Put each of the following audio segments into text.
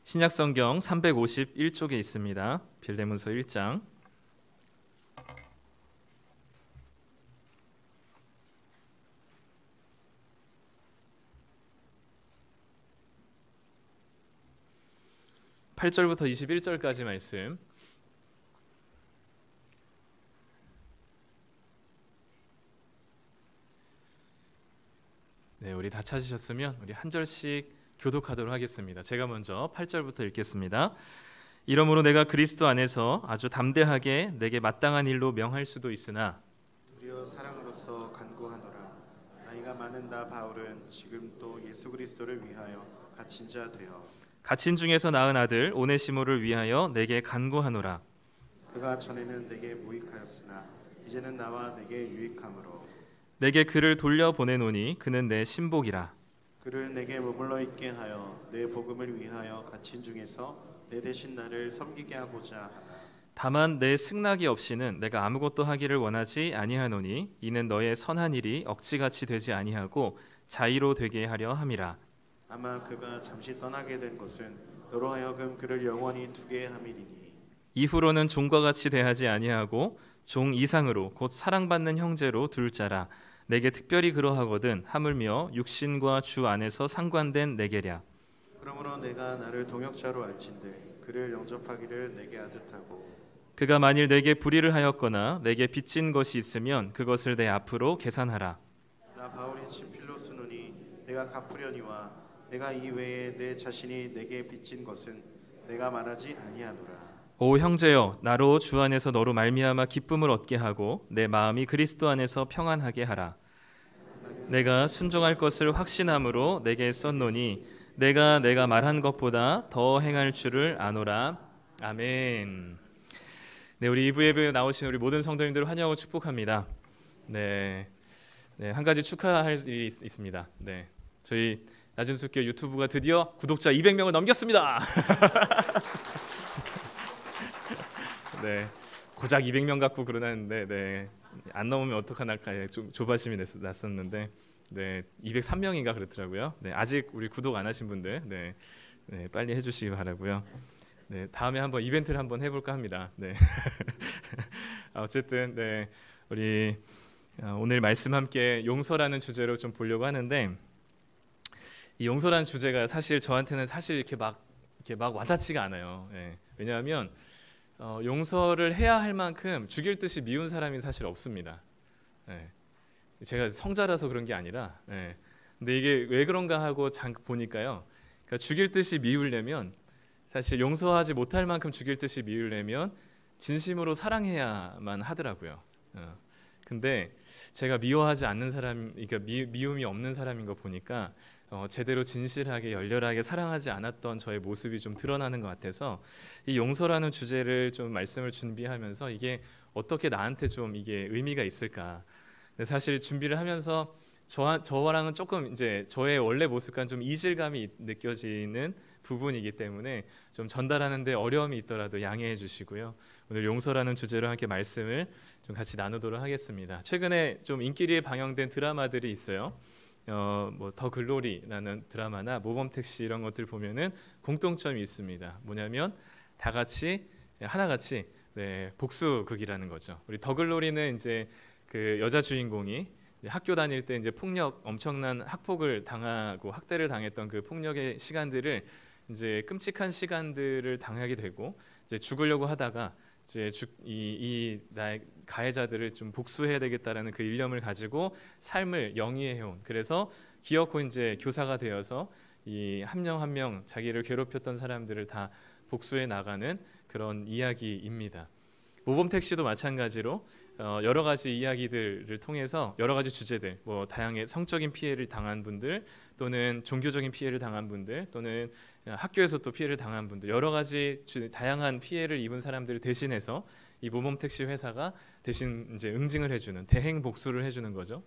신약성경 351쪽에 있습니다. 빌레몬서 1장. (8절부터) (21절까지) 말씀. 네, 우리 다 찾으셨으면 우리 한 절씩 교독하도록 하겠습니다. 제가 먼저 8절부터 읽겠습니다. 이러므로 내가 그리스도 안에서 아주 담대하게 내게 마땅한 일로 명할 수도 있으나 도리어 사랑으로서 간구하노라. 나이가 많은 나 바울은 지금 또 예수 그리스도를 위하여 갇힌 자 되어 갇힌 중에서 낳은 아들 오네시모를 위하여 내게 간구하노라. 그가 전에는 내게 무익하였으나 이제는 나와 내게 유익함으로 내게 그를 돌려 보내노니 그는 내 신복이라. 그를 내게 머물러 있게 하여 내 복음을 위하여 갇힌 중에서 내 대신 나를 섬기게 하고자 하나. 다만 내 승낙이 없이는 내가 아무것도 하기를 원하지 아니하노니 이는 너의 선한 일이 억지같이 되지 아니하고 자의로 되게 하려 함이라. 아마 그가 잠시 떠나게 된 것은 너로 하여금 그를 영원히 두게 함이니니 이후로는 종과 같이 대하지 아니하고 종 이상으로 곧 사랑받는 형제로 둘 자라. 내게 특별히 그러하거든 하물며 육신과 주 안에서 상관된 내게랴. 그러므로 내가 나를 동역자로 알진대 그를 영접하기를 내게 하듯하고 그가 만일 내게 불의를 하였거나 내게 빚진 것이 있으면 그것을 내 앞으로 계산하라. 나 바울이 친 필로스노니 내가 갚으려니와 내가 이외에 내 자신이 내게 빚진 것은 내가 말하지 아니하노라. 오 형제여, 나로 주 안에서 너로 말미암아 기쁨을 얻게 하고 내 마음이 그리스도 안에서 평안하게 하라. 내가 순종할 것을 확신함으로 내게 썼노니 내가 말한 것보다 더 행할 줄을 아노라. 아멘. 네, 우리 2부 예배에 나오신 우리 모든 성도님들을 환영하고 축복합니다. 네, 한 가지 축하할 일이 있습니다. 네, 저희 낮은 숲교 유튜브가 드디어 구독자 200명을 넘겼습니다. 네, 고작 200명 갖고 그러는데 네, 안 넘으면 어떡하나 좀 조바심이 났었는데 네, 203명인가 그렇더라고요. 네, 아직 우리 구독 안 하신 분들 네, 빨리 해주시기 바라고요. 네, 다음에 한번 이벤트를 한번 해볼까 합니다. 네, 어쨌든 네, 우리 오늘 말씀 함께 용서라는 주제로 좀 보려고 하는데 이 용서라는 주제가 사실 저한테는 사실 이렇게 막 와닿지가 않아요. 네, 왜냐하면 용서를 해야 할 만큼 죽일 듯이 미운 사람이 사실 없습니다. 네. 제가 성자라서 그런 게 아니라 근데 이게 왜 그런가 하고 보니까요. 그러니까 죽일 듯이 미우려면 사실 용서하지 못할 만큼 죽일 듯이 미우려면 진심으로 사랑해야만 하더라고요. 근데 제가 미워하지 않는 사람, 그러니까 미움이 없는 사람인 거 보니까 제대로 진실하게 열렬하게 사랑하지 않았던 저의 모습이 좀 드러나는 것 같아서 이 용서라는 주제를 좀 말씀을 준비하면서 이게 어떻게 나한테 좀 이게 의미가 있을까. 근데 사실 준비를 하면서 저랑은 조금 이제 저의 원래 모습과는 좀 이질감이 느껴지는 부분이기 때문에 좀 전달하는데 어려움이 있더라도 양해해 주시고요. 오늘 용서라는 주제로 함께 말씀을 좀 같이 나누도록 하겠습니다. 최근에 좀 인기리에 방영된 드라마들이 있어요. 뭐 더 글로리라는 드라마나 모범택시 이런 것들 보면은 공통점이 있습니다. 뭐냐면 다 같이 하나같이 복수극이라는 거죠. 우리 더 글로리는 이제 그 여자 주인공이 학교 다닐 때 이제 엄청난 학폭을 당하고 학대를 당했던 그 폭력의 시간들을 이제 끔찍한 시간들을 당하게 되고 이제 죽으려고 하다가 이제 나의 가해자들을 좀 복수해야 되겠다라는 그 일념을 가지고 삶을 영위해온, 그래서 기어코 이제 교사가 되어서 이 한 명 한 명 자기를 괴롭혔던 사람들을 다 복수해 나가는 그런 이야기입니다. 모범택시도 마찬가지로 여러 가지 이야기들을 통해서 여러 가지 주제들, 뭐 다양한 성적인 피해를 당한 분들 또는 종교적인 피해를 당한 분들 또는 학교에서 또 피해를 당한 분들, 여러 가지 다양한 피해를 입은 사람들을 대신해서 이 모범택시 회사가 대신 이제 응징을 해주는, 대행 복수를 해주는 거죠.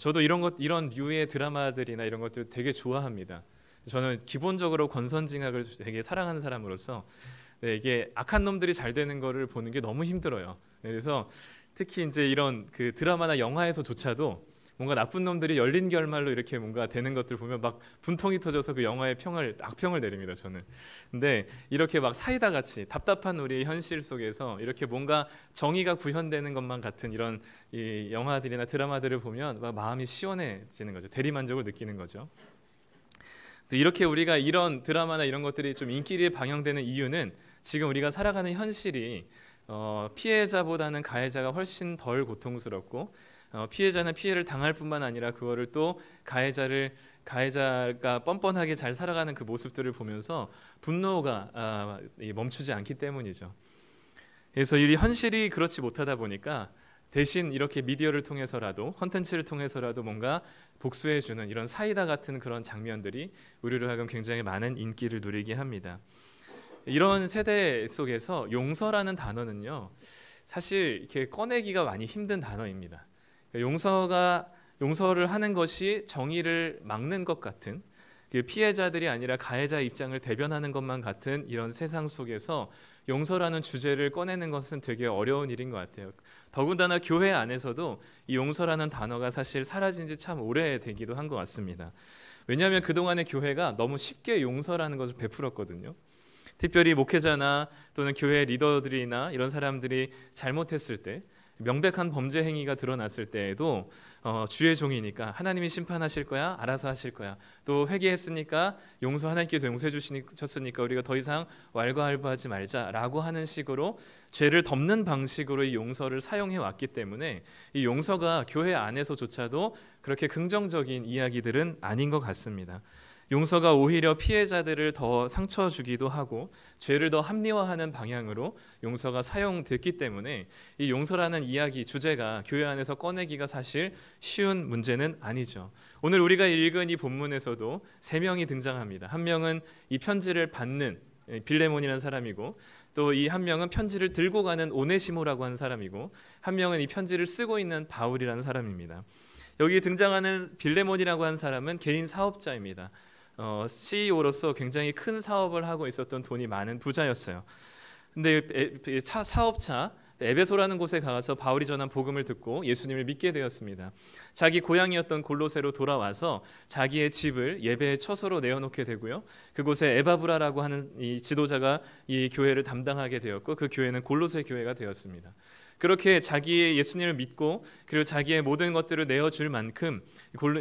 저도 이런 류의 드라마들이나 이런 것들 되게 좋아합니다. 저는 기본적으로 권선징악을 되게 사랑하는 사람으로서 이게 악한 놈들이 잘 되는 거를 보는 게 너무 힘들어요. 그래서 특히 이제 이런 그 드라마나 영화에서조차도 뭔가 나쁜 놈들이 열린 결말로 이렇게 뭔가 되는 것들 보면 막 분통이 터져서 그 영화의 악평을 내립니다, 저는. 근데 이렇게 막 사이다 같이 답답한 우리의 현실 속에서 이렇게 뭔가 정의가 구현되는 것만 같은 이런 이 영화들이나 드라마들을 보면 막 마음이 시원해지는 거죠. 대리만족을 느끼는 거죠. 또 이렇게 우리가 이런 드라마나 이런 것들이 좀 인기리에 방영되는 이유는 지금 우리가 살아가는 현실이 피해자보다는 가해자가 훨씬 덜 고통스럽고 피해자는 피해를 당할 뿐만 아니라 그거를 또 가해자가 뻔뻔하게 잘 살아가는 그 모습들을 보면서 분노가 멈추지 않기 때문이죠. 그래서 이 현실이 그렇지 못하다 보니까 대신 이렇게 미디어를 통해서라도 컨텐츠를 통해서라도 뭔가 복수해주는 이런 사이다 같은 그런 장면들이 우리로 하여금 굉장히 많은 인기를 누리게 합니다. 이런 세대 속에서 용서라는 단어는요, 사실 이렇게 꺼내기가 많이 힘든 단어입니다. 용서를 하는 것이 정의를 막는 것 같은, 피해자들이 아니라 가해자 입장을 대변하는 것만 같은 이런 세상 속에서 용서라는 주제를 꺼내는 것은 되게 어려운 일인 것 같아요. 더군다나 교회 안에서도 이 용서라는 단어가 사실 사라진 지 참 오래되기도 한 것 같습니다. 왜냐하면 그동안의 교회가 너무 쉽게 용서라는 것을 베풀었거든요. 특별히 목회자나 또는 교회 리더들이나 이런 사람들이 잘못했을 때, 명백한 범죄 행위가 드러났을 때에도 주의 종이니까 하나님이 심판하실 거야, 알아서 하실 거야. 또 회개했으니까 하나님께서 용서해 주셨으니까 우리가 더 이상 왈가왈부하지 말자라고 하는 식으로 죄를 덮는 방식으로 이 용서를 사용해 왔기 때문에 이 용서가 교회 안에서조차도 그렇게 긍정적인 이야기들은 아닌 것 같습니다. 용서가 오히려 피해자들을 더 상처 주기도 하고 죄를 더 합리화하는 방향으로 용서가 사용됐기 때문에 이 용서라는 이야기 주제가 교회 안에서 꺼내기가 사실 쉬운 문제는 아니죠. 오늘 우리가 읽은 이 본문에서도 3명이 등장합니다. 한 명은 이 편지를 받는 빌레몬이라는 사람이고, 또 이 한 명은 편지를 들고 가는 오네시모라고 하는 사람이고, 한 명은 이 편지를 쓰고 있는 바울이라는 사람입니다. 여기 등장하는 빌레몬이라고 하는 사람은 개인 사업자입니다. CEO로서 굉장히 큰 사업을 하고 있었던 돈이 많은 부자였어요. 근데 사업차 에베소라는 곳에 가서 바울이 전한 복음을 듣고 예수님을 믿게 되었습니다. 자기 고향이었던 골로새로 돌아와서 자기의 집을 예배의 처소로 내어놓게 되고요. 그곳에 에바브라라고 하는 이 지도자가 이 교회를 담당하게 되었고, 그 교회는 골로새 교회가 되었습니다. 그렇게 자기의 예수님을 믿고 그리고 자기의 모든 것들을 내어줄 만큼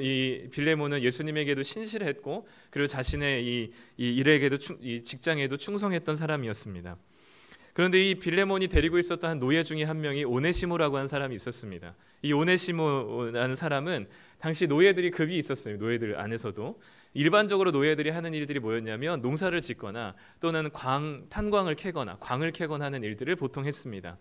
이 빌레몬은 예수님에게도 신실했고, 그리고 자신의 이 일에게도 이 직장에도 충성했던 사람이었습니다. 그런데 이 빌레몬이 데리고 있었던 한 노예 중에 한 명이 오네시모라고 하는 사람이 있었습니다. 이 오네시모라는 사람은 당시 노예들이 급이 있었어요. 노예들 안에서도 일반적으로 노예들이 하는 일들이 뭐였냐면 농사를 짓거나 또는 탄광을 캐거나 광을 캐거나 하는 일들을 보통 했습니다.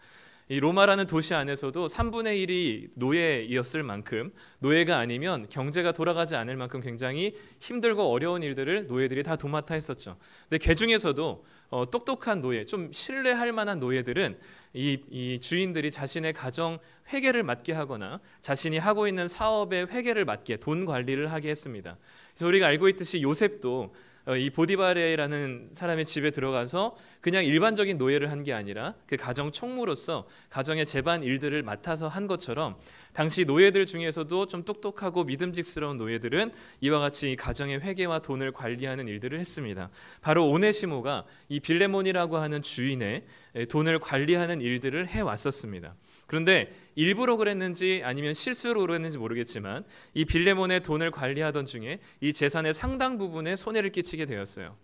이 로마라는 도시 안에서도 3분의 1이 노예였을 만큼, 노예가 아니면 경제가 돌아가지 않을 만큼 굉장히 힘들고 어려운 일들을 노예들이 다 도맡아 했었죠. 근데 그 중에서도 똑똑한 노예, 좀 신뢰할 만한 노예들은 이 주인들이 자신의 가정 회계를 맡게 하거나 자신이 하고 있는 사업의 회계를 맡게, 돈 관리를 하게 했습니다. 그래서 우리가 알고 있듯이 요셉도 이 보디바레라는 사람의 집에 들어가서 그냥 일반적인 노예를 한 게 아니라 그 가정 총무로서 가정의 재반 일들을 맡아서 한 것처럼, 당시 노예들 중에서도 좀 똑똑하고 믿음직스러운 노예들은 이와 같이 가정의 회계와 돈을 관리하는 일들을 했습니다. 바로 오네시모가 이 빌레몬이라고 하는 주인의 돈을 관리하는 일들을 해왔었습니다. 그런데 일부러 그랬는지 아니면 실수로 그랬는지 모르겠지만 이 빌레몬의 돈을 관리하던 중에 이 재산의 상당 부분에 손해를 끼치게 되었어요.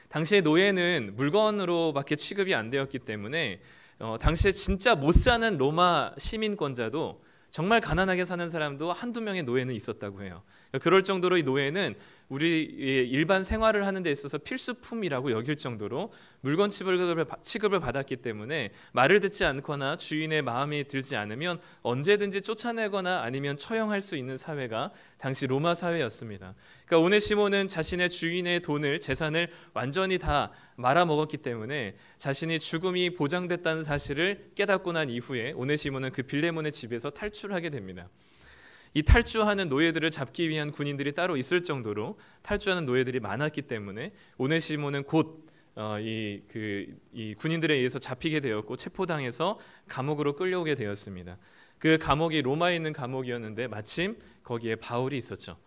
당시에 노예는 물건으로밖에 취급이 안 되었기 때문에 당시에 진짜 못 사는 로마 시민권자도, 정말 가난하게 사는 사람도 한두 명의 노예는 있었다고 해요. 그럴 정도로 이 노예는 우리 일반 생활을 하는 데 있어서 필수품이라고 여길 정도로 물건 취급을 받았기 때문에 말을 듣지 않거나 주인의 마음에 들지 않으면 언제든지 쫓아내거나 아니면 처형할 수 있는 사회가 당시 로마 사회였습니다. 그러니까 오네시모는 자신의 주인의 돈을, 재산을 완전히 다 말아먹었기 때문에 자신이 죽음이 보장됐다는 사실을 깨닫고 난 이후에 오네시모는 그 빌레몬의 집에서 탈출하게 됩니다. 이 탈주하는 노예들을 잡기 위한 군인들이 따로 있을 정도로 탈주하는 노예들이 많았기 때문에 오네시모는 곧 이 군인들에 의해서 잡히게 되었고 체포당해서 감옥으로 끌려오게 되었습니다. 그 감옥이 로마에 있는 감옥이었는데 마침 거기에 바울이 있었죠.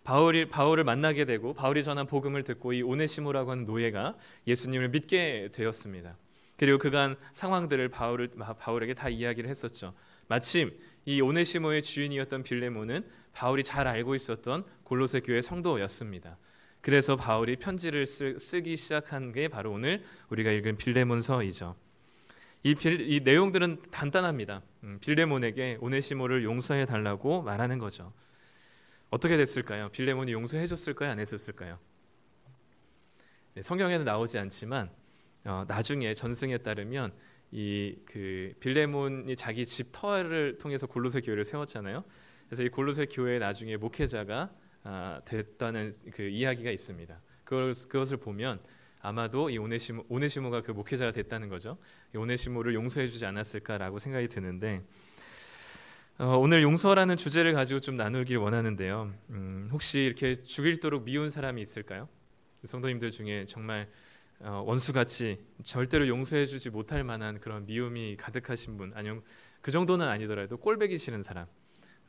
바울을 만나게 되고 바울이 전한 복음을 듣고 이 오네시모라고 하는 노예가 예수님을 믿게 되었습니다. 그리고 그간 상황들을 바울에게 다 이야기를 했었죠. 마침 이 오네시모의 주인이었던 빌레몬은 바울이 잘 알고 있었던 골로새 교회 성도였습니다. 그래서 바울이 편지를 쓰기 시작한 게 바로 오늘 우리가 읽은 빌레몬서이죠. 이 내용들은 간단합니다. 빌레몬에게 오네시모를 용서해 달라고 말하는 거죠. 어떻게 됐을까요? 빌레몬이 용서해 줬을까요? 안 해줬을까요? 네, 성경에는 나오지 않지만 나중에 전승에 따르면 그 빌레몬이 자기 집 터를 통해서 골로새 교회를 세웠잖아요. 그래서 이 골로새 교회의 나중에 목회자가 됐다는 그 이야기가 있습니다. 그것을 보면 아마도 이 오네시모가 그 목회자가 됐다는 거죠. 이 오네시모를 용서해주지 않았을까라고 생각이 드는데 오늘 용서라는 주제를 가지고 좀 나누길 원하는데요. 혹시 이렇게 죽일도록 미운 사람이 있을까요? 성도님들 중에 정말 원수같이 절대로 용서해주지 못할 만한 그런 미움이 가득하신 분, 아니면 그 정도는 아니더라도 꼴배기 싫은 사람,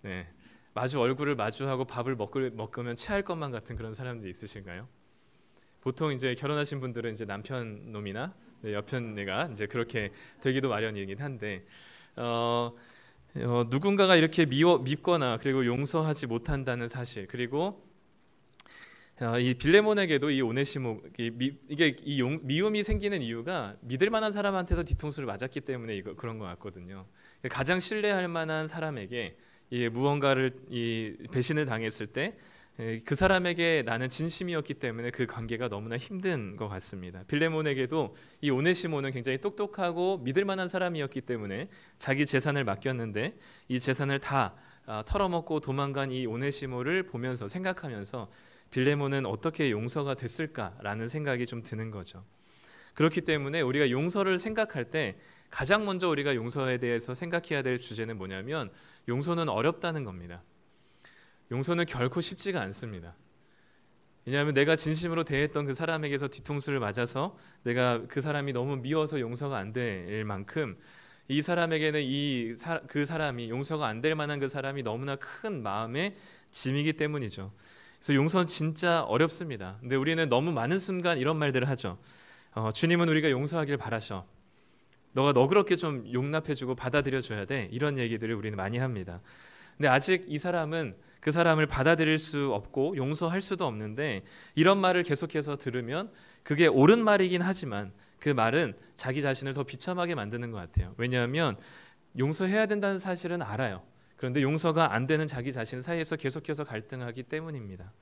네, 얼굴을 마주하고 밥을 먹으면 체할 것만 같은 그런 사람들이 있으신가요? 보통 이제 결혼하신 분들은 이제 남편 놈이나 여편네가 이제 그렇게 되기도 마련이긴 한데 누군가가 이렇게 밉거나 그리고 용서하지 못한다는 사실, 그리고 이 빌레몬에게도 이 오네시모 이게 미움이 생기는 이유가 믿을 만한 사람한테서 뒤통수를 맞았기 때문에 그런 것 같거든요. 가장 신뢰할 만한 사람에게 무언가를 배신을 당했을 때 그 사람에게 나는 진심이었기 때문에 그 관계가 너무나 힘든 것 같습니다. 빌레몬에게도 이 오네시모는 굉장히 똑똑하고 믿을 만한 사람이었기 때문에 자기 재산을 맡겼는데 이 재산을 다 털어먹고 도망간 이 오네시모를 보면서 생각하면서 빌레몬은 어떻게 용서가 됐을까라는 생각이 좀 드는 거죠. 그렇기 때문에 우리가 용서를 생각할 때 가장 먼저 우리가 용서에 대해서 생각해야 될 주제는 뭐냐면 용서는 어렵다는 겁니다. 용서는 결코 쉽지가 않습니다. 왜냐하면 내가 진심으로 대했던 그 사람에게서 뒤통수를 맞아서 내가 그 사람이 너무 미워서 용서가 안 될 만큼 이 사람에게는 그 사람이 용서가 안 될 만한 그 사람이 너무나 큰 마음의 짐이기 때문이죠. 그래서 용서는 진짜 어렵습니다. 근데 우리는 너무 많은 순간 이런 말들을 하죠. 주님은 우리가 용서하길 바라셔. 너가 너그럽게 좀 용납해주고 받아들여줘야 돼. 이런 얘기들을 우리는 많이 합니다. 근데 아직 이 사람은 그 사람을 받아들일 수 없고 용서할 수도 없는데 이런 말을 계속해서 들으면 그게 옳은 말이긴 하지만 그 말은 자기 자신을 더 비참하게 만드는 것 같아요. 왜냐하면 용서해야 된다는 사실은 알아요. 그런데 용서가 안 되는 자기 자신 사이에서 계속해서 갈등하기 때문입니다.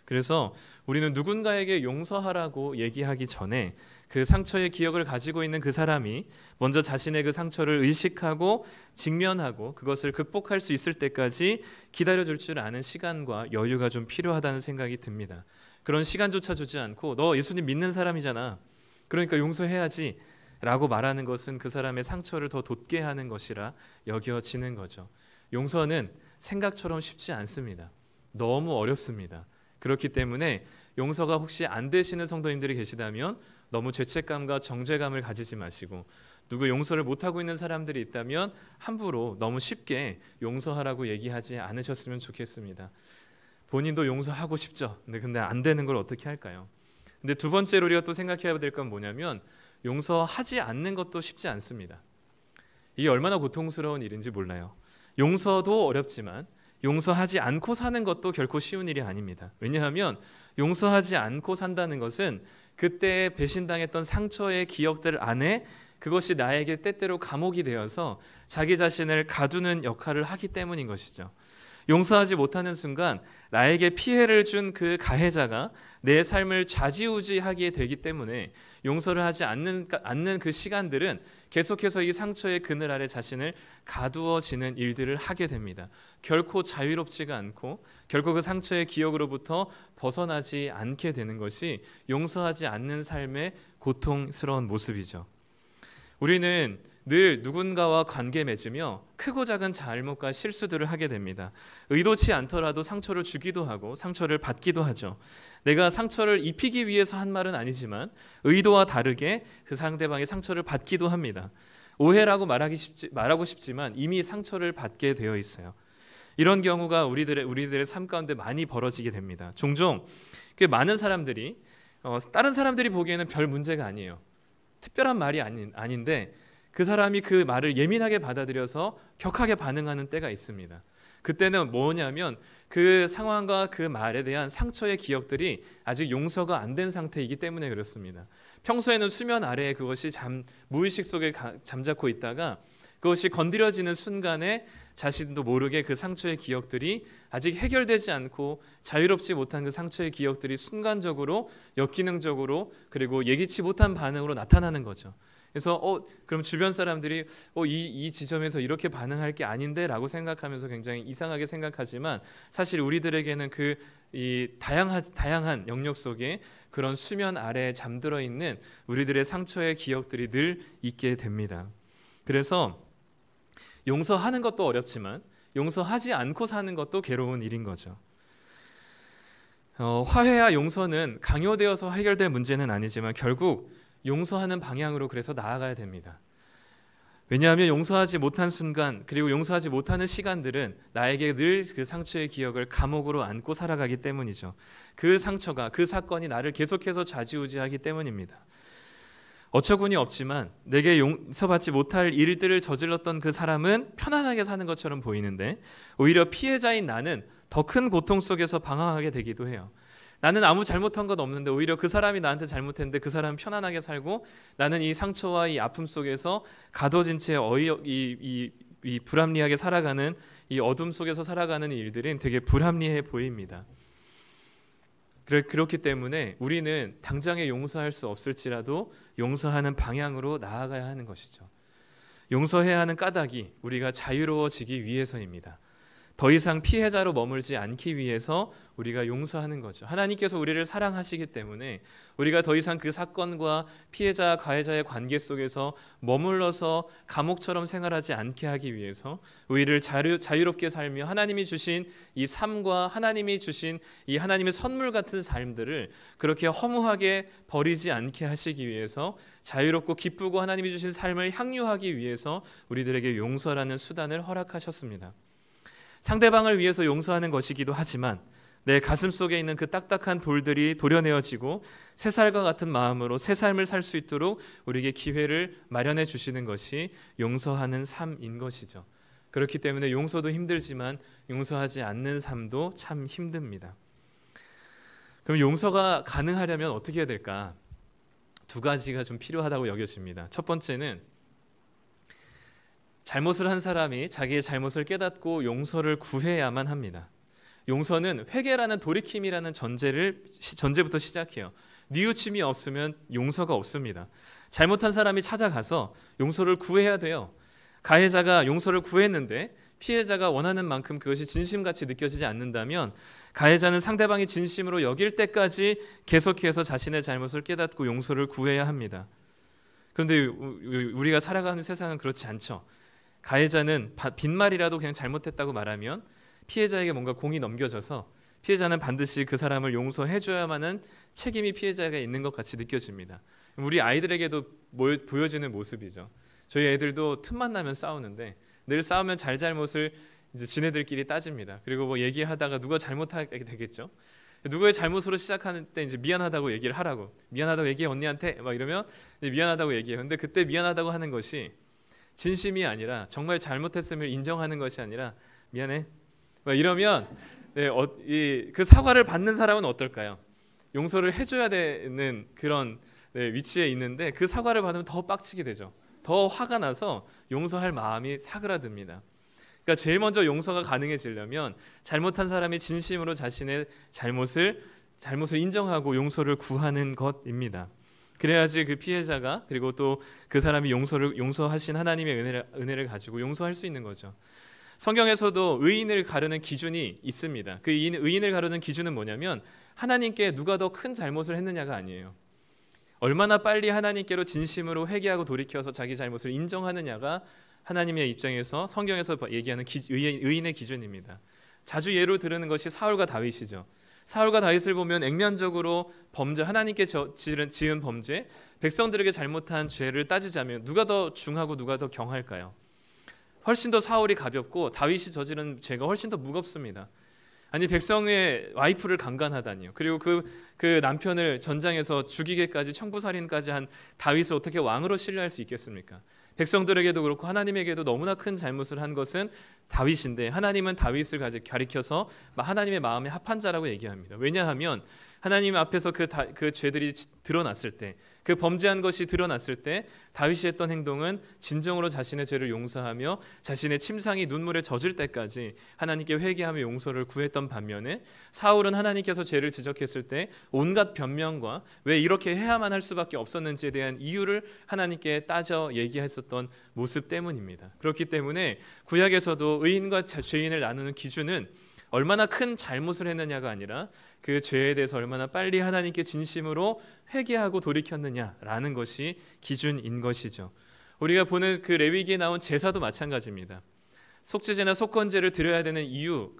그래서 우리는 누군가에게 용서하라고 얘기하기 전에 그 상처의 기억을 가지고 있는 그 사람이 먼저 자신의 그 상처를 의식하고 직면하고 그것을 극복할 수 있을 때까지 기다려줄 줄 아는 시간과 여유가 좀 필요하다는 생각이 듭니다. 그런 시간조차 주지 않고 너 예수님 믿는 사람이잖아, 그러니까 용서해야지 라고 말하는 것은 그 사람의 상처를 더 돋게 하는 것이라 여겨지는 거죠. 용서는 생각처럼 쉽지 않습니다. 너무 어렵습니다. 그렇기 때문에 용서가 혹시 안 되시는 성도님들이 계시다면 너무 죄책감과 정죄감을 가지지 마시고, 누구 용서를 못하고 있는 사람들이 있다면 함부로 너무 쉽게 용서하라고 얘기하지 않으셨으면 좋겠습니다. 본인도 용서하고 싶죠. 근데 안 되는 걸 어떻게 할까요? 근데 두 번째로 우리가 또 생각해야 될 건 뭐냐면 용서하지 않는 것도 쉽지 않습니다. 이게 얼마나 고통스러운 일인지 몰라요. 용서도 어렵지만 용서하지 않고 사는 것도 결코 쉬운 일이 아닙니다. 왜냐하면 용서하지 않고 산다는 것은 그때 배신당했던 상처의 기억들 안에 그것이 나에게 때때로 감옥이 되어서 자기 자신을 가두는 역할을 하기 때문인 것이죠. 용서하지 못하는 순간 나에게 피해를 준 그 가해자가 내 삶을 좌지우지하게 되기 때문에 용서를 하지 않는 그 시간들은 계속해서 이 상처의 그늘 아래 자신을 가두어지는 일들을 하게 됩니다. 결코 자유롭지가 않고 결코 그 상처의 기억으로부터 벗어나지 않게 되는 것이 용서하지 않는 삶의 고통스러운 모습이죠. 우리는 늘 누군가와 관계 맺으며 크고 작은 잘못과 실수들을 하게 됩니다. 의도치 않더라도 상처를 주기도 하고 상처를 받기도 하죠. 내가 상처를 입히기 위해서 한 말은 아니지만 의도와 다르게 그 상대방의 상처를 받기도 합니다. 오해라고 말하고 싶지만 이미 상처를 받게 되어 있어요. 이런 경우가 우리들의 삶 가운데 많이 벌어지게 됩니다. 종종 많은 사람들이 다른 사람들이 보기에는 별 문제가 아니에요. 특별한 말이 아닌데 그 사람이 그 말을 예민하게 받아들여서 격하게 반응하는 때가 있습니다. 그때는 뭐냐면 그 상황과 그 말에 대한 상처의 기억들이 아직 용서가 안 된 상태이기 때문에 그렇습니다. 평소에는 수면 아래에 그것이 무의식 속에 잠자코 있다가 그것이 건드려지는 순간에 자신도 모르게 그 상처의 기억들이 아직 해결되지 않고 자유롭지 못한 그 상처의 기억들이 순간적으로 역기능적으로 그리고 예기치 못한 반응으로 나타나는 거죠. 그래서 그럼 주변 사람들이 이 지점에서 이렇게 반응할 게 아닌데 라고 생각하면서 굉장히 이상하게 생각하지만 사실 우리들에게는 이 다양한 영역 속에 그런 수면 아래에 잠들어 있는 우리들의 상처의 기억들이 늘 있게 됩니다. 그래서 용서하는 것도 어렵지만 용서하지 않고 사는 것도 괴로운 일인 거죠. 화해와 용서는 강요되어서 해결될 문제는 아니지만 결국 용서하는 방향으로 그래서 나아가야 됩니다. 왜냐하면 용서하지 못한 순간 그리고 용서하지 못하는 시간들은 나에게 늘 그 상처의 기억을 감옥으로 안고 살아가기 때문이죠. 그 상처가 그 사건이 나를 계속해서 좌지우지하기 때문입니다. 어처구니 없지만 내게 용서받지 못할 일들을 저질렀던 그 사람은 편안하게 사는 것처럼 보이는데 오히려 피해자인 나는 더 큰 고통 속에서 방황하게 되기도 해요. 나는 아무 잘못한 건 없는데 오히려 그 사람이 나한테 잘못했는데 그 사람은 편안하게 살고 나는 이 상처와 이 아픔 속에서 가둬진 채 이 불합리하게 살아가는 이 어둠 속에서 살아가는 일들은 되게 불합리해 보입니다. 그렇기 때문에 우리는 당장에 용서할 수 없을지라도 용서하는 방향으로 나아가야 하는 것이죠. 용서해야 하는 까닭이 우리가 자유로워지기 위해서입니다. 더 이상 피해자로 머물지 않기 위해서 우리가 용서하는 거죠. 하나님께서 우리를 사랑하시기 때문에 우리가 더 이상 그 사건과 피해자, 가해자의 관계 속에서 머물러서 감옥처럼 생활하지 않게 하기 위해서 우리를 자유롭게 살며 하나님이 주신 이 삶과 하나님이 주신 이 하나님의 선물 같은 삶들을 그렇게 허무하게 버리지 않게 하시기 위해서 자유롭고 기쁘고 하나님이 주신 삶을 향유하기 위해서 우리들에게 용서라는 수단을 허락하셨습니다. 상대방을 위해서 용서하는 것이기도 하지만 내 가슴 속에 있는 그 딱딱한 돌들이 도려내어지고 새살과 같은 마음으로 새 삶을 살 수 있도록 우리에게 기회를 마련해 주시는 것이 용서하는 삶인 것이죠. 그렇기 때문에 용서도 힘들지만 용서하지 않는 삶도 참 힘듭니다. 그럼 용서가 가능하려면 어떻게 해야 될까? 두 가지가 좀 필요하다고 여겨집니다. 첫 번째는 잘못을 한 사람이 자기의 잘못을 깨닫고 용서를 구해야만 합니다. 용서는 회개라는 돌이킴이라는 전제부터 시작해요. 뉘우침이 없으면 용서가 없습니다. 잘못한 사람이 찾아가서 용서를 구해야 돼요. 가해자가 용서를 구했는데 피해자가 원하는 만큼 그것이 진심같이 느껴지지 않는다면 가해자는 상대방이 진심으로 여길 때까지 계속해서 자신의 잘못을 깨닫고 용서를 구해야 합니다. 그런데 우리가 살아가는 세상은 그렇지 않죠. 가해자는 빈말이라도 그냥 잘못했다고 말하면 피해자에게 뭔가 공이 넘겨져서 피해자는 반드시 그 사람을 용서해줘야만 하는 책임이 피해자에게 있는 것 같이 느껴집니다. 우리 아이들에게도 보여지는 모습이죠. 저희 애들도 틈만 나면 싸우는데 늘 싸우면 잘못을 이제 지네들끼리 따집니다. 그리고 뭐 얘기하다가 누가 잘못하게 되겠죠. 누구의 잘못으로 시작하는 때 이제 미안하다고 얘기를 하라고. 미안하다고 얘기해 언니한테 막 이러면 미안하다고 얘기해요. 근데 그때 미안하다고 하는 것이 진심이 아니라 정말 잘못했음을 인정하는 것이 아니라 미안해 이러면 그 사과를 받는 사람은 어떨까요? 용서를 해줘야 되는 그런 위치에 있는데 그 사과를 받으면 더 빡치게 되죠. 더 화가 나서 용서할 마음이 사그라듭니다. 그러니까 제일 먼저 용서가 가능해지려면 잘못한 사람이 진심으로 자신의 잘못을 인정하고 용서를 구하는 것입니다. 그래야지 그 피해자가 그리고 또 그 사람이 용서하신 하나님의 은혜를 가지고 용서할 수 있는 거죠. 성경에서도 의인을 가르는 기준이 있습니다. 그 의인을 가르는 기준은 뭐냐면 하나님께 누가 더 큰 잘못을 했느냐가 아니에요. 얼마나 빨리 하나님께로 진심으로 회개하고 돌이켜서 자기 잘못을 인정하느냐가 하나님의 입장에서 성경에서 얘기하는 의인의 기준입니다. 자주 예로 들으는 것이 사울과 다윗이죠. 사울과 다윗을 보면 액면적으로 하나님께 지은 범죄, 백성들에게 잘못한 죄를 따지자면 누가 더 중하고 누가 더 경할까요? 훨씬 더 사울이 가볍고 다윗이 저지른 죄가 훨씬 더 무겁습니다. 아니, 백성의 와이프를 강간하다니요. 그리고 그 남편을 전장에서 죽이게까지 청부살인까지 한 다윗을 어떻게 왕으로 신뢰할 수 있겠습니까? 백성들에게도 그렇고 하나님에게도 너무나 큰 잘못을 한 것은 다윗인데, 하나님은 다윗을 가리켜서 하나님의 마음에 합한 자라고 얘기합니다. 왜냐하면 하나님 앞에서 그 죄들이 드러났을 때, 그 범죄한 것이 드러났을 때 다윗이 했던 행동은 진정으로 자신의 죄를 용서하며 자신의 침상이 눈물에 젖을 때까지 하나님께 회개하며 용서를 구했던 반면에, 사울은 하나님께서 죄를 지적했을 때 온갖 변명과 왜 이렇게 해야만 할 수밖에 없었는지에 대한 이유를 하나님께 따져 얘기했었던 모습 때문입니다. 그렇기 때문에 구약에서도 의인과 죄인을 나누는 기준은 얼마나 큰 잘못을 했느냐가 아니라 그 죄에 대해서 얼마나 빨리 하나님께 진심으로 회개하고 돌이켰느냐라는 것이 기준인 것이죠. 우리가 보는 그 레위기에 나온 제사도 마찬가지입니다. 속죄제나 속건제를 드려야 되는 이유,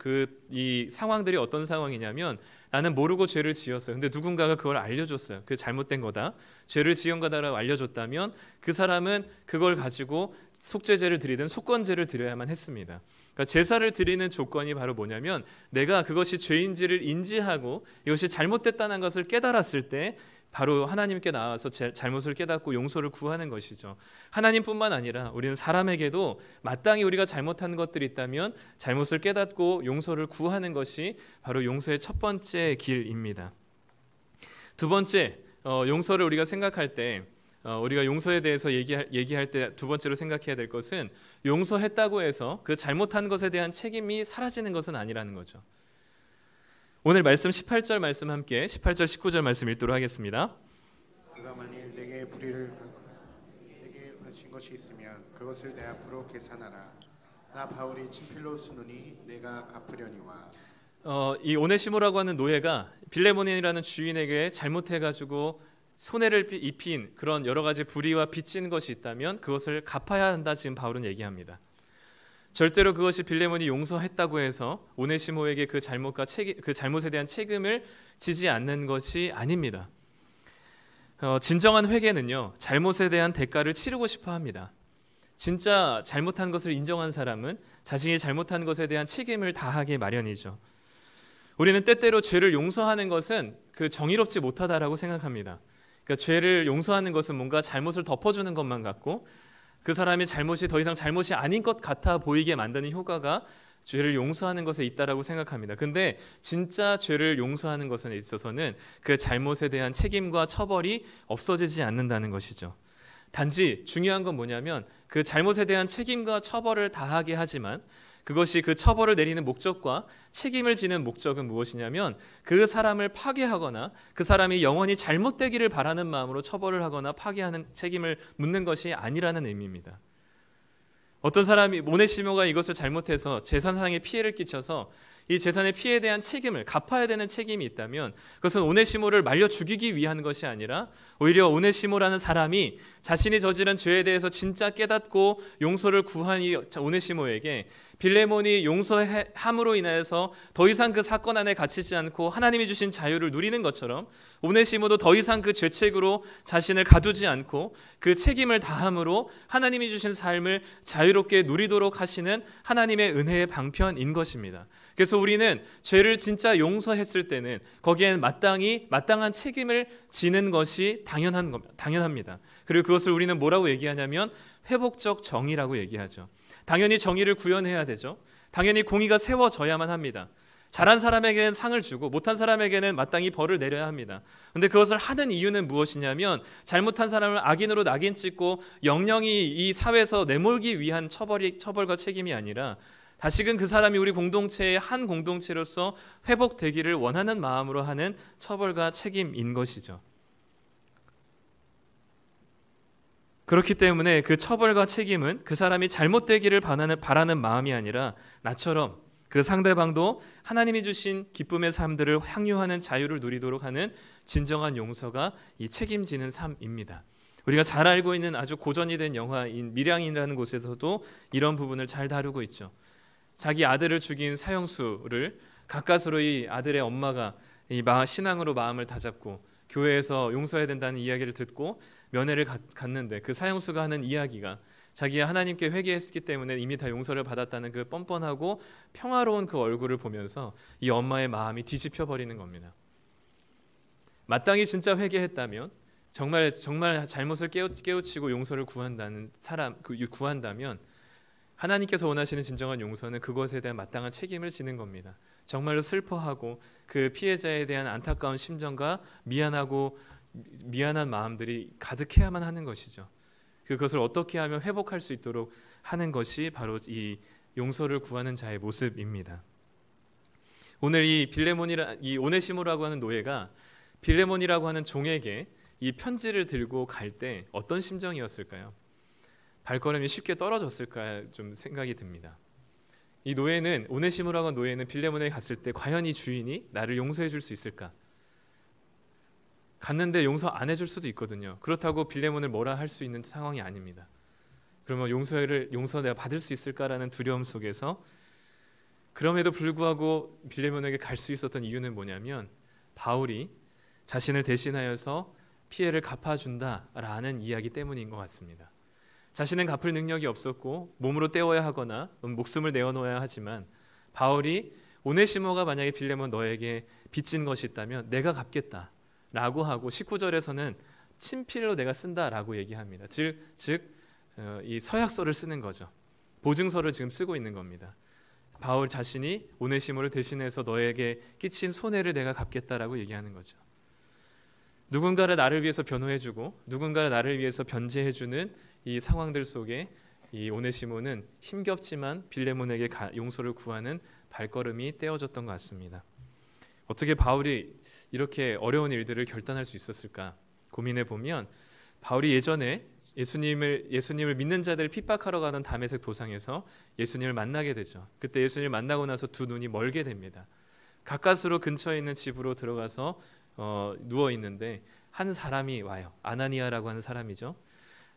이 상황들이 어떤 상황이냐면, 나는 모르고 죄를 지었어요. 근데 누군가가 그걸 알려줬어요. 그 잘못된 거다, 죄를 지은 거다라고 알려줬다면 그 사람은 그걸 가지고 속죄제를 드리든 속건제를 드려야만 했습니다. 그러니까 제사를 드리는 조건이 바로 뭐냐면, 내가 그것이 죄인지를 인지하고 이것이 잘못됐다는 것을 깨달았을 때 바로 하나님께 나와서 잘못을 깨닫고 용서를 구하는 것이죠. 하나님뿐만 아니라 우리는 사람에게도 마땅히 우리가 잘못한 것들이 있다면 잘못을 깨닫고 용서를 구하는 것이 바로 용서의 첫 번째 길입니다. 두 번째, 용서를 우리가 생각할 때, 우리가 용서에 대해서 얘기할 때 두 번째로 생각해야 될 것은, 용서했다고 해서 그 잘못한 것에 대한 책임이 사라지는 것은 아니라는 거죠. 오늘 말씀 18절 말씀 함께 18절 19절 말씀 읽도록 하겠습니다. 그가 만일 내게 불의를 가거나 내게 헌신 것이 있으면 그것을 내 앞으로 계산하라. 나 바울이 친필로 쓰노니 내가 갚으려니와. 이 오네시모라고 하는 노예가 빌레몬이라는 주인에게 잘못해가지고 손해를 입힌 그런 여러 가지 불의와 빚진 것이 있다면 그것을 갚아야 한다, 지금 바울은 얘기합니다. 절대로 그것이 빌레몬이 용서했다고 해서 오네시모에게 그 잘못에 대한 책임을 지지 않는 것이 아닙니다. 진정한 회개는요, 잘못에 대한 대가를 치르고 싶어 합니다. 진짜 잘못한 것을 인정한 사람은 자신이 잘못한 것에 대한 책임을 다하기 마련이죠. 우리는 때때로 죄를 용서하는 것은 정의롭지 못하다라고 생각합니다. 그러니까 죄를 용서하는 것은 뭔가 잘못을 덮어주는 것만 같고, 그 사람의 잘못이 더 이상 잘못이 아닌 것 같아 보이게 만드는 효과가 죄를 용서하는 것에 있다라고 생각합니다. 근데 진짜 죄를 용서하는 것에 있어서는 그 잘못에 대한 책임과 처벌이 없어지지 않는다는 것이죠. 단지 중요한 건 뭐냐면, 그 잘못에 대한 책임과 처벌을 다하게 하지만 그것이 그 처벌을 내리는 목적과 책임을 지는 목적은 무엇이냐면, 그 사람을 파괴하거나 그 사람이 영원히 잘못되기를 바라는 마음으로 처벌을 하거나 파괴하는 책임을 묻는 것이 아니라는 의미입니다. 어떤 사람이, 오네시모가 이것을 잘못해서 재산상의 피해를 끼쳐서 이 재산의 피해에 대한 책임을 갚아야 되는 책임이 있다면, 그것은 오네시모를 말려 죽이기 위한 것이 아니라 오히려 오네시모라는 사람이 자신이 저지른 죄에 대해서 진짜 깨닫고 용서를 구한 이 오네시모에게 빌레몬이 용서함으로 인해서 더 이상 그 사건 안에 갇히지 않고 하나님이 주신 자유를 누리는 것처럼, 오네시모도 더 이상 그 죄책으로 자신을 가두지 않고 그 책임을 다함으로 하나님이 주신 삶을 자유롭게 누리도록 하시는 하나님의 은혜의 방편인 것입니다. 그래서 우리는 죄를 진짜 용서했을 때는 거기에는 마땅한 책임을 지는 것이 당연합니다. 그리고 그것을 우리는 뭐라고 얘기하냐면 회복적 정의라고 얘기하죠. 당연히 정의를 구현해야 되죠. 당연히 공의가 세워져야만 합니다. 잘한 사람에게는 상을 주고 못한 사람에게는 마땅히 벌을 내려야 합니다. 그런데 그것을 하는 이유는 무엇이냐면, 잘못한 사람을 악인으로 낙인 찍고 영영이 이 사회에서 내몰기 위한 처벌과 책임이 아니라, 다시금 그 사람이 우리 공동체의 한 공동체로서 회복되기를 원하는 마음으로 하는 처벌과 책임인 것이죠. 그렇기 때문에 그 처벌과 책임은 그 사람이 잘못되기를 바라는 마음이 아니라, 나처럼 그 상대방도 하나님이 주신 기쁨의 삶들을 향유하는 자유를 누리도록 하는 진정한 용서가 이 책임지는 삶입니다. 우리가 잘 알고 있는 아주 고전이 된 영화인 밀양이라는 곳에서도 이런 부분을 잘 다루고 있죠. 자기 아들을 죽인 사형수를 가까스로 이 아들의 엄마가 신앙으로 마음을 다잡고 교회에서 용서해야 된다는 이야기를 듣고 면회를 갔는데 그 사형수가 하는 이야기가 자기가 하나님께 회개했기 때문에 이미 다 용서를 받았다는 그 뻔뻔하고 평화로운 그 얼굴을 보면서 이 엄마의 마음이 뒤집혀 버리는 겁니다. 마땅히 진짜 회개했다면 정말 잘못을 깨우치고 용서를 구한다면 하나님께서 원하시는 진정한 용서는 그것에 대한 마땅한 책임을 지는 겁니다. 정말로 슬퍼하고 그 피해자에 대한 안타까운 심정과 미안한 마음들이 가득해야만 하는 것이죠. 그것을 어떻게 하면 회복할 수 있도록 하는 것이 바로 이 용서를 구하는 자의 모습입니다. 오늘 이 오네시모라고 하는 노예가 빌레몬이라고 하는 종에게 이 편지를 들고 갈 때 어떤 심정이었을까요? 발걸음이 쉽게 떨어졌을까 좀 생각이 듭니다. 이 노예는 오네시모라고 하는 노예는 빌레몬에게 갔을 때 과연 이 주인이 나를 용서해 줄 수 있을까? 갔는데 용서 안 해줄 수도 있거든요. 그렇다고 빌레몬을 뭐라 할 수 있는 상황이 아닙니다. 그러면 용서 내가 받을 수 있을까라는 두려움 속에서 그럼에도 불구하고 빌레몬에게 갈 수 있었던 이유는 뭐냐면 바울이 자신을 대신하여서 피해를 갚아준다라는 이야기 때문인 것 같습니다. 자신은 갚을 능력이 없었고 몸으로 때워야 하거나 목숨을 내어놓아야 하지만 바울이 오네시모가 만약에 빌레몬 너에게 빚진 것이 있다면 내가 갚겠다 라고 하고 19절에서는 친필로 내가 쓴다라고 얘기합니다. 이 서약서를 쓰는 거죠. 보증서를 지금 쓰고 있는 겁니다. 바울 자신이 오네시모를 대신해서 너에게 끼친 손해를 내가 갚겠다라고 얘기하는 거죠. 누군가를 나를 위해서 변호해주고 누군가를 나를 위해서 변제해주는 이 상황들 속에 이 오네시모는 힘겹지만 빌레몬에게 용서를 구하는 발걸음이 떼어졌던 것 같습니다. 어떻게 바울이 이렇게 어려운 일들을 결단할 수 있었을까 고민해 보면 바울이 예전에 예수님을 믿는 자들을 핍박하러 가던 다메섹 도상에서 예수님을 만나게 되죠. 그때 예수님을 만나고 나서 두 눈이 멀게 됩니다. 가까스로 근처에 있는 집으로 들어가서 누워 있는데 한 사람이 와요. 아나니아라고 하는 사람이죠.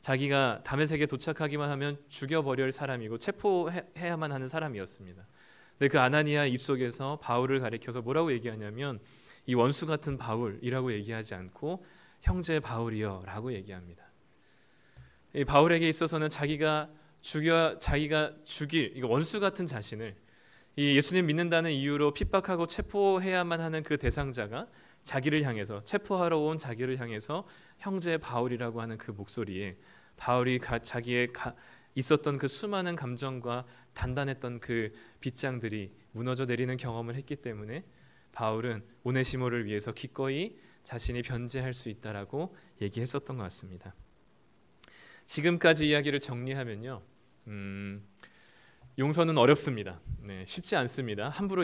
자기가 다메섹에 도착하기만 하면 죽여버릴 사람이고 체포해야만 하는 사람이었습니다. 근데 그 아나니아 입속에서 바울을 가리켜서 뭐라고 얘기하냐면 이 원수 같은 바울이라고 얘기하지 않고 형제 바울이여 라고 얘기합니다. 이 바울에게 있어서는 자기가 죽일 이거 원수 같은 자신을 이 예수님 믿는다는 이유로 핍박하고 체포해야만 하는 그 대상자가 자기를 향해서 체포하러 온 자기를 향해서 형제 바울이라고 하는 그 목소리에 바울이 자기의 있었던 그 수많은 감정과 단단했던 그 빗장들이 무너져 내리는 경험을 했기 때문에 바울은 오네시모를 위해서 기꺼이 자신이 변제할 수 있다라고 얘기했었던 것 같습니다. 지금까지 이야기를 정리하면요, 용서는 어렵습니다. 네, 쉽지 않습니다. 함부로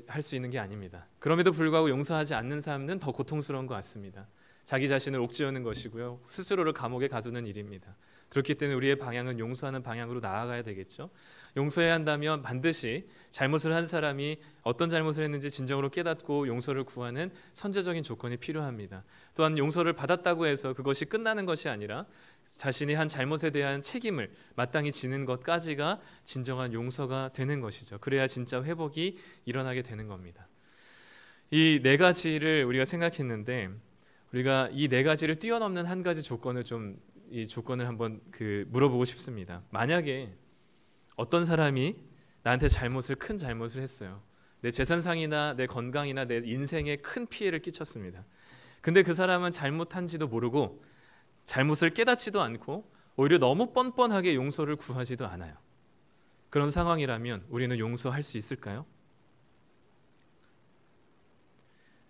할 수 있는 게 아닙니다. 그럼에도 불구하고 용서하지 않는 삶은 더 고통스러운 것 같습니다. 자기 자신을 옥죄하는 것이고요, 스스로를 감옥에 가두는 일입니다. 그렇기 때문에 우리의 방향은 용서하는 방향으로 나아가야 되겠죠. 용서해야 한다면 반드시 잘못을 한 사람이 어떤 잘못을 했는지 진정으로 깨닫고 용서를 구하는 선제적인 조건이 필요합니다. 또한 용서를 받았다고 해서 그것이 끝나는 것이 아니라 자신이 한 잘못에 대한 책임을 마땅히 지는 것까지가 진정한 용서가 되는 것이죠. 그래야 진짜 회복이 일어나게 되는 겁니다. 이 네 가지를 우리가 생각했는데 우리가 이 네 가지를 뛰어넘는 한 가지 조건을 이 조건을 한번 물어보고 싶습니다. 만약에 어떤 사람이 나한테 큰 잘못을 했어요. 내 재산상이나 내 건강이나 내 인생에 큰 피해를 끼쳤습니다. 근데 그 사람은 잘못한지도 모르고 잘못을 깨닫지도 않고 오히려 너무 뻔뻔하게 용서를 구하지도 않아요. 그런 상황이라면 우리는 용서할 수 있을까요?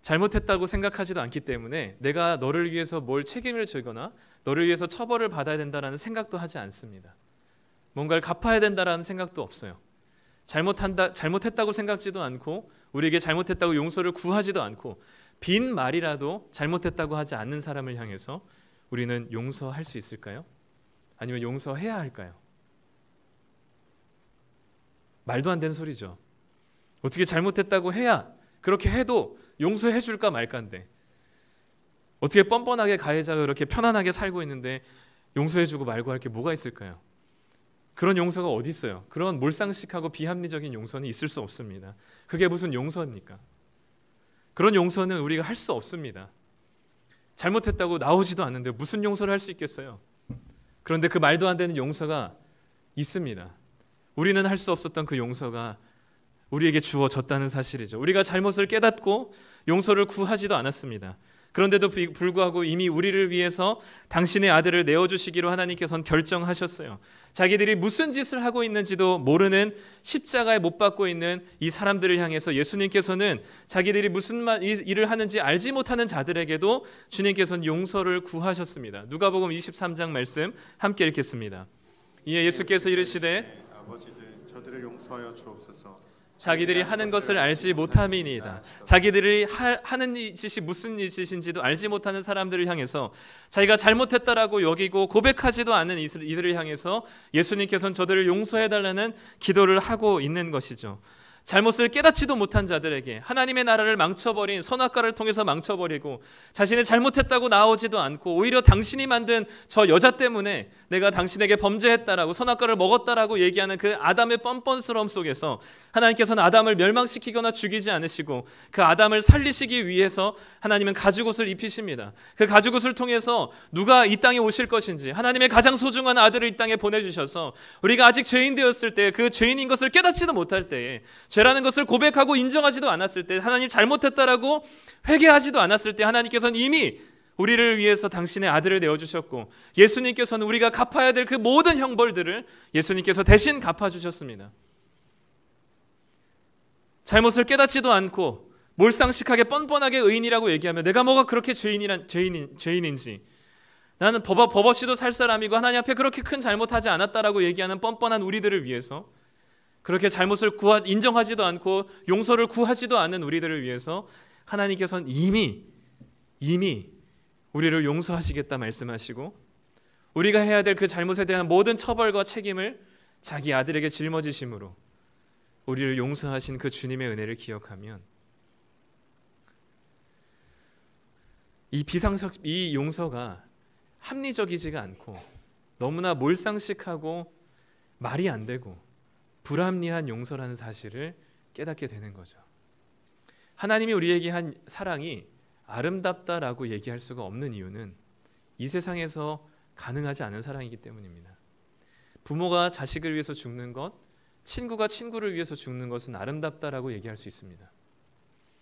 잘못했다고 생각하지도 않기 때문에 내가 너를 위해서 뭘 책임을 지거나 너를 위해서 처벌을 받아야 된다는 생각도 하지 않습니다. 뭔가를 갚아야 된다는 생각도 없어요. 잘못했다고 생각지도 않고 우리에게 잘못했다고 용서를 구하지도 않고 빈 말이라도 잘못했다고 하지 않는 사람을 향해서 우리는 용서할 수 있을까요? 아니면 용서해야 할까요? 말도 안 되는 소리죠. 어떻게 잘못했다고 해야 그렇게 해도 용서해 줄까 말까인데 어떻게 뻔뻔하게 가해자가 그렇게 편안하게 살고 있는데 용서해 주고 말고 할 게 뭐가 있을까요? 그런 용서가 어디 있어요? 그런 몰상식하고 비합리적인 용서는 있을 수 없습니다. 그게 무슨 용서입니까? 그런 용서는 우리가 할 수 없습니다. 잘못했다고 나오지도 않는데 무슨 용서를 할 수 있겠어요? 그런데 그 말도 안 되는 용서가 있습니다. 우리는 할 수 없었던 그 용서가 우리에게 주어졌다는 사실이죠. 우리가 잘못을 깨닫고 용서를 구하지도 않았습니다. 그런데도 불구하고 이미 우리를 위해서 당신의 아들을 내어주시기로 하나님께서는 결정하셨어요. 자기들이 무슨 짓을 하고 있는지도 모르는 십자가에 못 박고 있는 이 사람들을 향해서 예수님께서는 자기들이 무슨 일을 하는지 알지 못하는 자들에게도 주님께서는 용서를 구하셨습니다. 누가복음 23장 말씀 함께 읽겠습니다. 이에 예수께서 이르시되 아버지들 저들을 용서하여 주옵소서. 자기들이 하는 것을 알지 못함이니이다. 자기들이 하는 짓이 무슨 짓인지도 알지 못하는 사람들을 향해서 자기가 잘못했다라고 여기고 고백하지도 않은 이들을 향해서 예수님께서는 저들을 용서해달라는 기도를 하고 있는 것이죠. 잘못을 깨닫지도 못한 자들에게 하나님의 나라를 망쳐버린 선악과를 통해서 망쳐버리고 자신이 잘못했다고 나오지도 않고 오히려 당신이 만든 저 여자 때문에 내가 당신에게 범죄했다라고 선악과를 먹었다라고 얘기하는 그 아담의 뻔뻔스러움 속에서 하나님께서는 아담을 멸망시키거나 죽이지 않으시고 그 아담을 살리시기 위해서 하나님은 가죽옷을 입히십니다. 그 가죽옷을 통해서 누가 이 땅에 오실 것인지 하나님의 가장 소중한 아들을 이 땅에 보내주셔서 우리가 아직 죄인 되었을 때 그 죄인인 것을 깨닫지도 못할 때에 죄라는 것을 고백하고 인정하지도 않았을 때 하나님 잘못했다라고 회개하지도 않았을 때 하나님께서는 이미 우리를 위해서 당신의 아들을 내어주셨고 예수님께서는 우리가 갚아야 될 그 모든 형벌들을 예수님께서 대신 갚아주셨습니다. 잘못을 깨닫지도 않고 몰상식하게 뻔뻔하게 의인이라고 얘기하면 내가 뭐가 그렇게 죄인인지 나는 버버시도 살 사람이고 하나님 앞에 그렇게 큰 잘못하지 않았다라고 얘기하는 뻔뻔한 우리들을 위해서 그렇게 잘못을 인정하지도 않고 용서를 구하지도 않는 우리들을 위해서 하나님께서는 이미 우리를 용서하시겠다 말씀하시고 우리가 해야 될 그 잘못에 대한 모든 처벌과 책임을 자기 아들에게 짊어지심으로 우리를 용서하신 그 주님의 은혜를 기억하면 이 용서가 합리적이지가 않고 너무나 몰상식하고 말이 안 되고 불합리한 용서라는 사실을 깨닫게 되는 거죠. 하나님이 우리에게 한 사랑이 아름답다라고 얘기할 수가 없는 이유는 이 세상에서 가능하지 않은 사랑이기 때문입니다. 부모가 자식을 위해서 죽는 것, 친구가 친구를 위해서 죽는 것은 아름답다라고 얘기할 수 있습니다.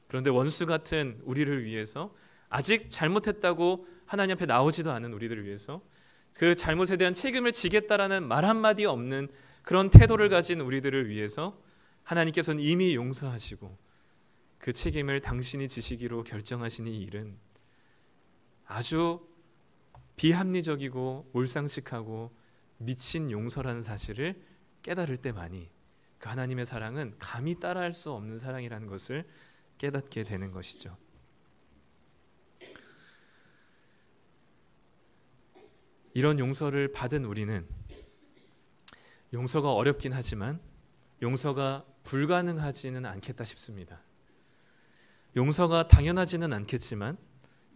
그런데 원수 같은 우리를 위해서 아직 잘못했다고 하나님 앞에 나오지도 않은 우리들을 위해서 그 잘못에 대한 책임을 지겠다라는 말 한마디 없는 그런 태도를 가진 우리들을 위해서 하나님께서는 이미 용서하시고 그 책임을 당신이 지시기로 결정하신 이 일은 아주 비합리적이고 몰상식하고 미친 용서라는 사실을 깨달을 때만이 그 하나님의 사랑은 감히 따라할 수 없는 사랑이라는 것을 깨닫게 되는 것이죠. 이런 용서를 받은 우리는 용서가 어렵긴 하지만 용서가 불가능하지는 않겠다 싶습니다. 용서가 당연하지는 않겠지만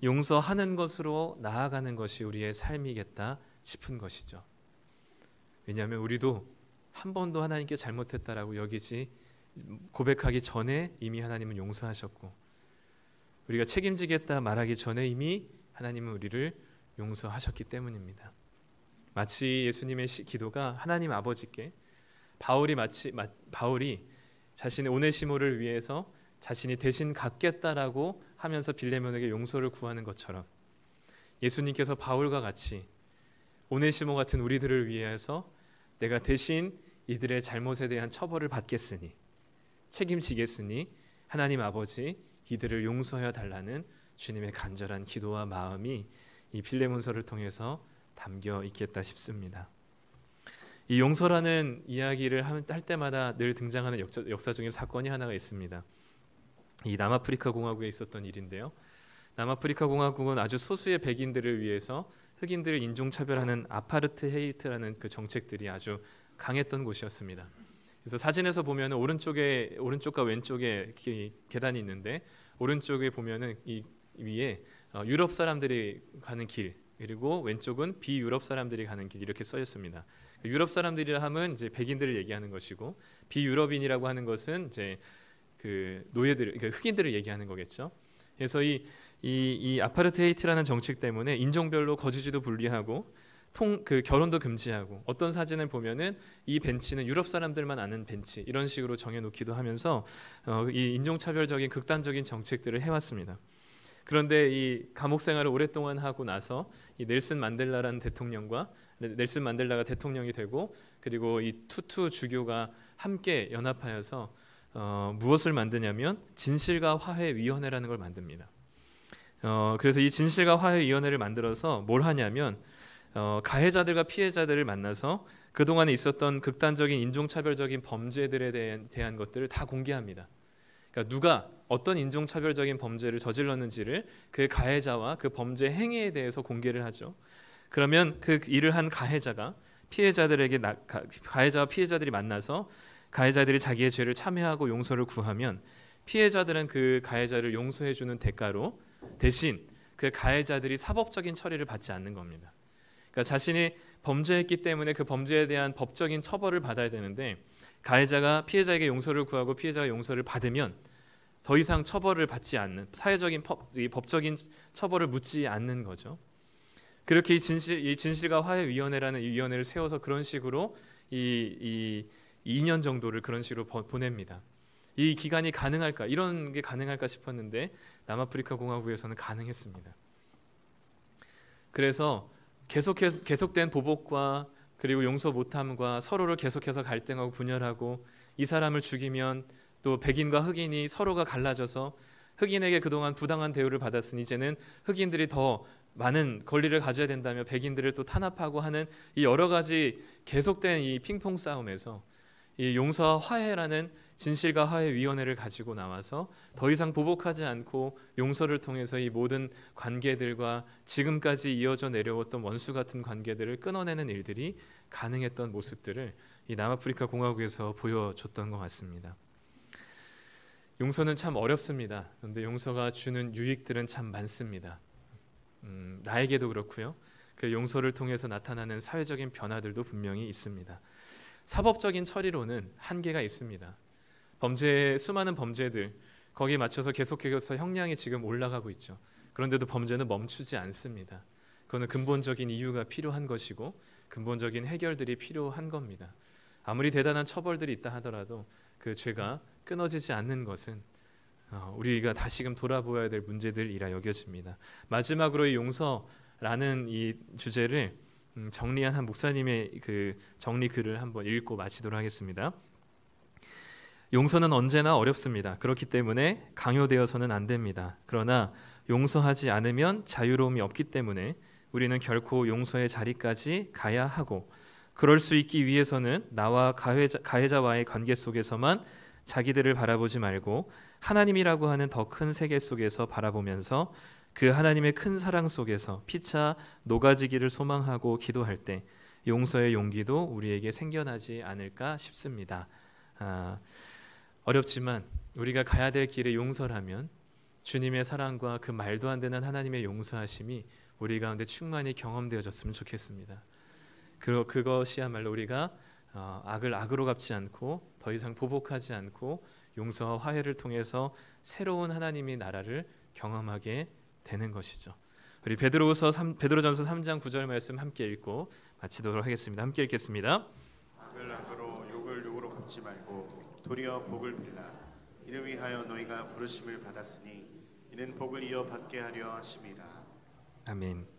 용서하는 것으로 나아가는 것이 우리의 삶이겠다 싶은 것이죠. 왜냐하면 우리도 한 번도 하나님께 잘못했다라고 여기지 고백하기 전에 이미 하나님은 용서하셨고 우리가 책임지겠다 말하기 전에 이미 하나님은 우리를 용서하셨기 때문입니다. 마치 예수님의 기도가 하나님 아버지께 바울이 자신의 오네시모를 위해서 자신이 대신 갚겠다라고 하면서 빌레몬에게 용서를 구하는 것처럼 예수님께서 바울과 같이 오네시모 같은 우리들을 위해서 내가 대신 이들의 잘못에 대한 처벌을 받겠으니 책임지겠으니 하나님 아버지 이들을 용서해 달라는 주님의 간절한 기도와 마음이 이 빌레몬서를 통해서 담겨 있겠다 싶습니다. 이 용서라는 이야기를 할 때마다 늘 등장하는 역사적인 사건이 하나가 있습니다. 이 남아프리카 공화국에 있었던 일인데요. 남아프리카 공화국은 아주 소수의 백인들을 위해서 흑인들을 인종차별하는 아파르트헤이트라는 그 정책들이 아주 강했던 곳이었습니다. 그래서 사진에서 보면 오른쪽과 왼쪽에 계단이 있는데 오른쪽에 보면은 이 위에 유럽 사람들이 가는 길 그리고 왼쪽은 비유럽 사람들이 가는 길 이렇게 써 있습니다. 유럽 사람들이라 하면 이제 백인들을 얘기하는 것이고 비유럽인이라고 하는 것은 이제 그 노예들, 그러니까 흑인들을 얘기하는 거겠죠. 그래서 이 아파르테이트라는 정책 때문에 인종별로 거주지도 분리하고 그 결혼도 금지하고 어떤 사진을 보면은 이 벤치는 유럽 사람들만 아는 벤치 이런 식으로 정해놓기도 하면서 이 인종차별적인 극단적인 정책들을 해왔습니다. 그런데 이 감옥 생활을 오랫동안 하고 나서 이 넬슨 만델라라는 대통령과 넬슨 만델라가 대통령이 되고 그리고 이 투투 주교가 함께 연합하여서 무엇을 만드냐면 진실과 화해 위원회라는 걸 만듭니다. 그래서 이 진실과 화해 위원회를 만들어서 뭘 하냐면 가해자들과 피해자들을 만나서 그동안에 있었던 극단적인 인종차별적인 범죄들에 대한 것들을 다 공개합니다. 그러니까 누가 어떤 인종차별적인 범죄를 저질렀는지를 그 가해자와 그 범죄 행위에 대해서 공개를 하죠. 그러면 그 일을 한 가해자가 가해자와 피해자들이 만나서 가해자들이 자기의 죄를 참회하고 용서를 구하면 피해자들은 그 가해자를 용서해 주는 대가로 대신 그 가해자들이 사법적인 처리를 받지 않는 겁니다. 그러니까 자신이 범죄했기 때문에 그 범죄에 대한 법적인 처벌을 받아야 되는데 가해자가 피해자에게 용서를 구하고 피해자가 용서를 받으면 더 이상 처벌을 받지 않는 사회적인 법적인 처벌을 묻지 않는 거죠. 그렇게 이 진실과 화해위원회라는 이 위원회를 세워서 그런 식으로 이 2년 정도를 그런 식으로 보냅니다. 이 기간이 가능할까? 이런 게 가능할까 싶었는데 남아프리카 공화국에서는 가능했습니다. 그래서 계속된 보복과 그리고 용서 못함과 서로를 계속해서 갈등하고 분열하고 이 사람을 죽이면 또 백인과 흑인이 서로가 갈라져서 흑인에게 그동안 부당한 대우를 받았으니 이제는 흑인들이 더 많은 권리를 가져야 된다며 백인들을 또 탄압하고 하는 이 여러 가지 계속된 이 핑퐁 싸움에서 이 용서와 화해라는 진실과 화해 위원회를 가지고 나와서 더 이상 보복하지 않고 용서를 통해서 이 모든 관계들과 지금까지 이어져 내려왔던 원수 같은 관계들을 끊어내는 일들이 가능했던 모습들을 이 남아프리카 공화국에서 보여줬던 것 같습니다. 용서는 참 어렵습니다. 그런데 용서가 주는 유익들은 참 많습니다. 나에게도 그렇고요. 그 용서를 통해서 나타나는 사회적인 변화들도 분명히 있습니다. 사법적인 처리로는 한계가 있습니다. 수많은 범죄들 거기에 맞춰서 계속해서 형량이 지금 올라가고 있죠. 그런데도 범죄는 멈추지 않습니다. 그거는 근본적인 이유가 필요한 것이고 근본적인 해결들이 필요한 겁니다. 아무리 대단한 처벌들이 있다 하더라도 그 죄가 끊어지지 않는 것은 우리가 다시금 돌아보아야 될 문제들이라 여겨집니다. 마지막으로 이 용서라는 이 주제를 정리한 한 목사님의 그 정리 글을 한번 읽고 마치도록 하겠습니다. 용서는 언제나 어렵습니다. 그렇기 때문에 강요되어서는 안 됩니다. 그러나 용서하지 않으면 자유로움이 없기 때문에 우리는 결코 용서의 자리까지 가야 하고 그럴 수 있기 위해서는 나와 가해자와의 관계 속에서만 자기들을 바라보지 말고 하나님이라고 하는 더 큰 세계 속에서 바라보면서 그 하나님의 큰 사랑 속에서 피차 녹아지기를 소망하고 기도할 때 용서의 용기도 우리에게 생겨나지 않을까 싶습니다. 어렵지만 우리가 가야 될 길에 용서라면 주님의 사랑과 그 말도 안 되는 하나님의 용서하심이 우리 가운데 충만히 경험되어졌으면 좋겠습니다. 그것이야말로 우리가 악을 악으로 갚지 않고 더 이상 보복하지 않고 용서와 화해를 통해서 새로운 하나님의 나라를 경험하게 되는 것이죠. 우리 베드로전서 3장 9절 말씀 함께 읽고 마치도록 하겠습니다. 함께 읽겠습니다. 악을 악으로 욕을 욕으로 갚지 말고 도리어 복을 빌라. 이를 위하여 너희가 부르심을 받았으니 이는 복을 이어 받게 하려 하심이라. 아멘.